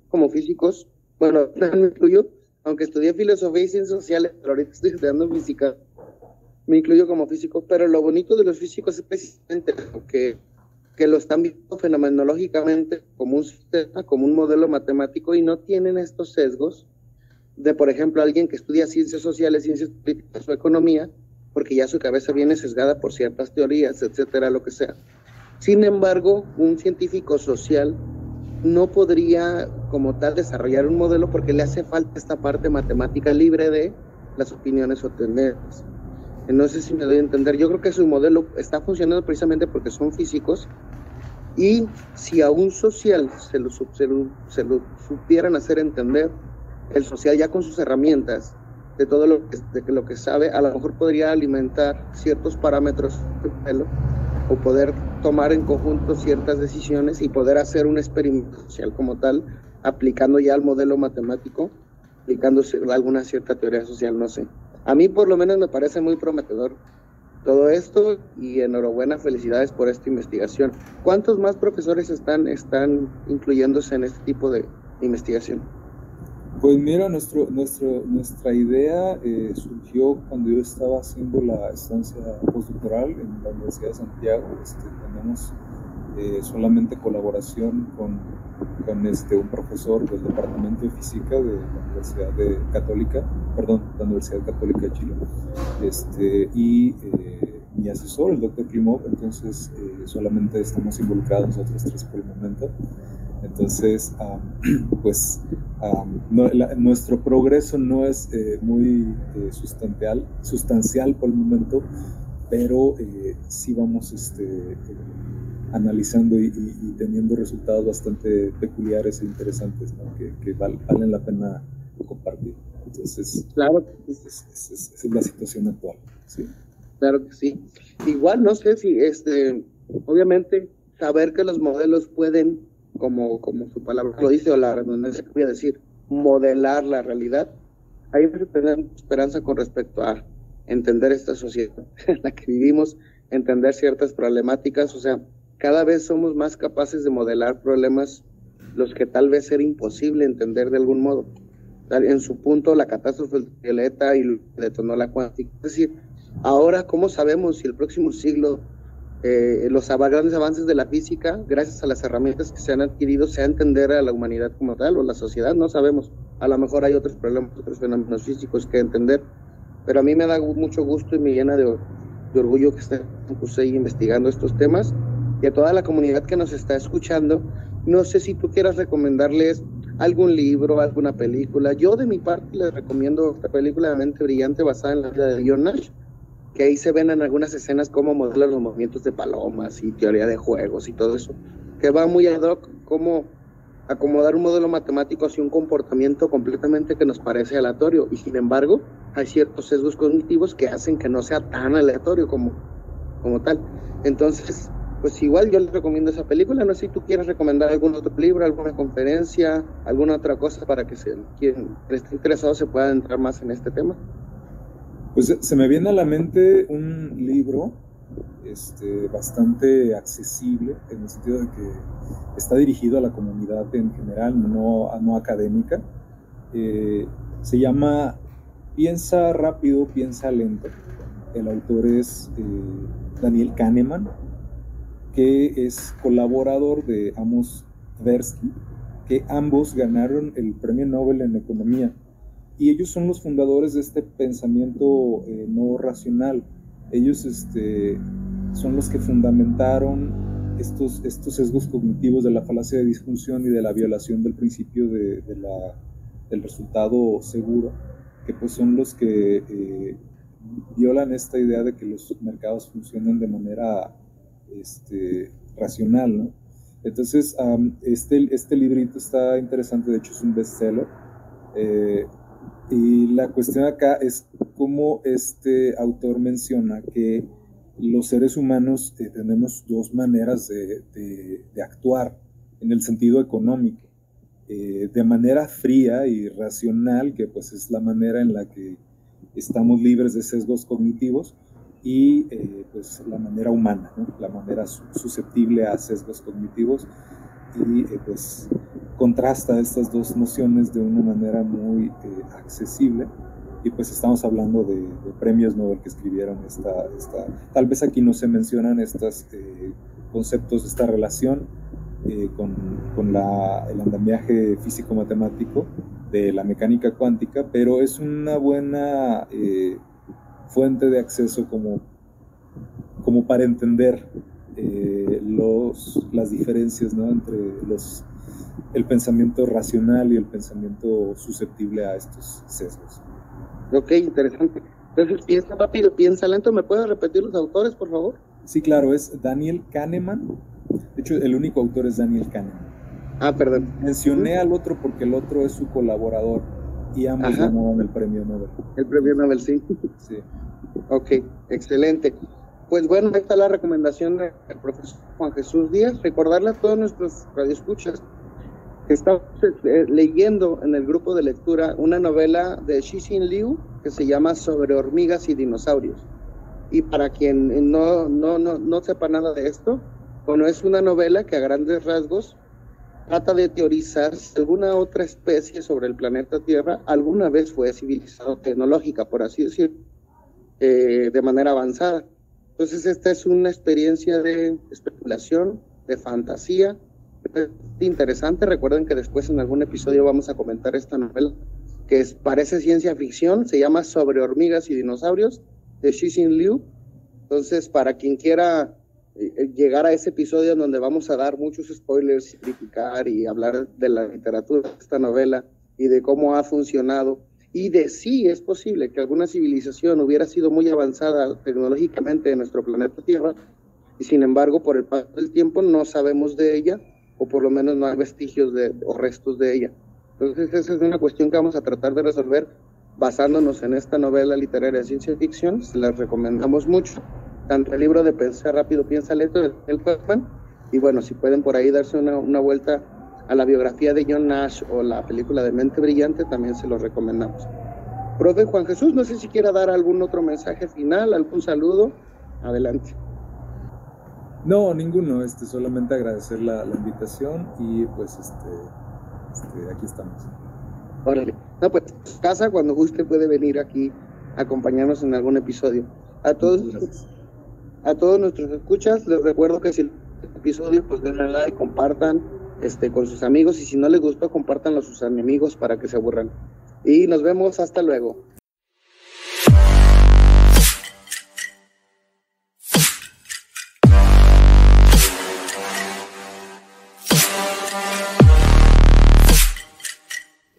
como físicos, bueno, me incluyo, aunque estudié filosofía y ciencias sociales, pero ahorita estoy estudiando física, me incluyo como físico, pero lo bonito de los físicos es precisamente que lo están viendo fenomenológicamente como un sistema, como un modelo matemático y no tienen estos sesgos de, por ejemplo, alguien que estudia ciencias sociales, ciencias políticas o economía, porque ya su cabeza viene sesgada por ciertas teorías, etcétera, lo que sea. Sin embargo, un científico social no podría como tal desarrollar un modelo porque le hace falta esta parte matemática libre de las opiniones o tendencias. No sé si me doy a entender. Yo creo que su modelo está funcionando precisamente porque son físicos y si a un social se lo supieran hacer entender, el social ya con sus herramientas de todo lo que sabe, a lo mejor podría alimentar ciertos parámetros de modelo o poder tomar en conjunto ciertas decisiones y poder hacer un experimento social como tal, aplicando ya el modelo matemático, aplicándose alguna cierta teoría social, no sé. A mí por lo menos me parece muy prometedor todo esto y enhorabuena, felicidades por esta investigación. ¿Cuántos más profesores están incluyéndose en este tipo de investigación? Pues mira, nuestra idea surgió cuando yo estaba haciendo la estancia postdoctoral en la Universidad de Santiago. Tenemos solamente colaboración con un profesor del Departamento de Física de la Universidad Católica de Chile, y mi asesor, el doctor Klimov. Entonces solamente estamos involucrados nosotros tres por el momento. Entonces, nuestro progreso no es muy sustancial por el momento, pero sí vamos analizando y teniendo resultados bastante peculiares e interesantes, ¿no? que valen la pena compartir. Entonces, claro, esa es la situación actual. Sí. Claro que sí. Igual, no sé si, obviamente, saber que los modelos pueden, como su palabra lo dice, o la redundancia que voy a decir, modelar la realidad, hay que tener esperanza con respecto a entender esta sociedad en la que vivimos, entender ciertas problemáticas. O sea, cada vez somos más capaces de modelar problemas los que tal vez era imposible entender de algún modo. En su punto, la catástrofe ultravioleta y detonó la cuántica. Es decir, ahora, ¿cómo sabemos si el próximo siglo los grandes avances de la física, gracias a las herramientas que se han adquirido, se va a entender a la humanidad como tal o la sociedad? No sabemos. A lo mejor hay otros problemas, otros fenómenos físicos que entender, pero a mí me da mucho gusto y me llena de orgullo que estén ahí investigando estos temas y a toda la comunidad que nos está escuchando. No sé si tú quieras recomendarles algún libro, alguna película. Yo de mi parte les recomiendo esta película de Mente Brillante basada en la vida de John Nash, que ahí se ven en algunas escenas cómo modelan los movimientos de palomas y teoría de juegos y todo eso, que va muy ad hoc, cómo acomodar un modelo matemático hacia un comportamiento completamente que nos parece aleatorio, y sin embargo hay ciertos sesgos cognitivos que hacen que no sea tan aleatorio como tal. Entonces, pues igual yo les recomiendo esa película. No sé si tú quieres recomendar algún otro libro, alguna conferencia, alguna otra cosa para que quien esté interesado se pueda entrar más en este tema. Pues se me viene a la mente un libro bastante accesible, en el sentido de que está dirigido a la comunidad en general, no académica. Se llama Piensa rápido, piensa lento. El autor es Daniel Kahneman, que es colaborador de Amos Tversky, que ambos ganaron el Premio Nobel en Economía. y ellos son los fundadores de este pensamiento no racional. Ellos son los que fundamentaron estos sesgos cognitivos de la falacia de disfunción y de la violación del principio del resultado seguro, que pues son los que violan esta idea de que los mercados funcionan de manera racional, ¿no? Entonces, este librito está interesante, de hecho es un bestseller, y la cuestión acá es cómo este autor menciona que los seres humanos tenemos dos maneras de actuar en el sentido económico, de manera fría y racional, que pues es la manera en la que estamos libres de sesgos cognitivos, y pues la manera humana, ¿no? La manera susceptible a sesgos cognitivos, y pues contrasta estas dos nociones de una manera muy accesible. Y pues estamos hablando de premios Nobel que escribieron tal vez aquí no se mencionan estos conceptos, esta relación con el andamiaje físico-matemático de la mecánica cuántica, pero es una buena fuente de acceso como para entender las diferencias, ¿no? Entre el pensamiento racional y el pensamiento susceptible a estos sesgos. Ok, interesante. Entonces, piensa rápido, piensa lento. ¿Me puedes repetir los autores, por favor? Sí, claro, es Daniel Kahneman. De hecho, el único autor es Daniel Kahneman. Ah, perdón. Mencioné al otro porque el otro es su colaborador y ambos ganaron el premio Nobel. El premio Nobel, sí. Sí. Ok, excelente. Pues bueno, ahí está la recomendación del profesor Juan Jesús Díaz. Recordarle a todos nuestros radioescuchas que estamos leyendo en el grupo de lectura una novela de Cixin Liu que se llama Sobre hormigas y dinosaurios. Y para quien no sepa nada de esto, bueno, es una novela que a grandes rasgos trata de teorizar si alguna otra especie sobre el planeta Tierra alguna vez fue civilizada tecnológica, por así decirlo, de manera avanzada. Entonces esta es una experiencia de especulación, de fantasía, interesante. Recuerden que después en algún episodio vamos a comentar esta novela que parece ciencia ficción, se llama Sobre hormigas y dinosaurios, de Cixin Liu. Entonces, para quien quiera llegar a ese episodio en donde vamos a dar muchos spoilers y criticar y hablar de la literatura de esta novela y de cómo ha funcionado y de si es posible que alguna civilización hubiera sido muy avanzada tecnológicamente en nuestro planeta Tierra y sin embargo por el paso del tiempo no sabemos de ella, o por lo menos no hay vestigios o restos de ella. Entonces esa es una cuestión que vamos a tratar de resolver basándonos en esta novela literaria de ciencia ficción. Se las recomendamos mucho, tanto el libro de Pensar rápido, piensa lento de Daniel Kahneman, y bueno, si pueden por ahí darse una vuelta a la biografía de John Nash o la película de Mente Brillante, también se los recomendamos. Profe Juan Jesús, no sé si quiera dar algún otro mensaje final, algún saludo. Adelante. No, ninguno, solamente agradecer la invitación y pues aquí estamos. Órale. No, pues casa, cuando guste puede venir aquí a acompañarnos en algún episodio. A todos nuestros escuchas, les recuerdo que si el episodio, pues denle like, compartan con sus amigos, y si no les gustó, compártanlo a sus enemigos para que se aburran. Y nos vemos, hasta luego.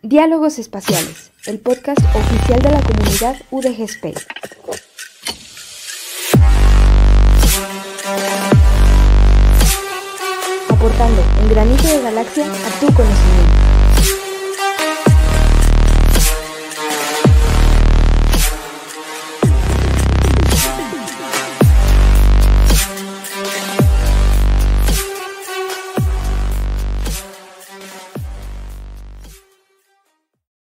Diálogos Espaciales, el podcast oficial de la comunidad UDG Space. Aportando un granito de galaxia a tu conocimiento.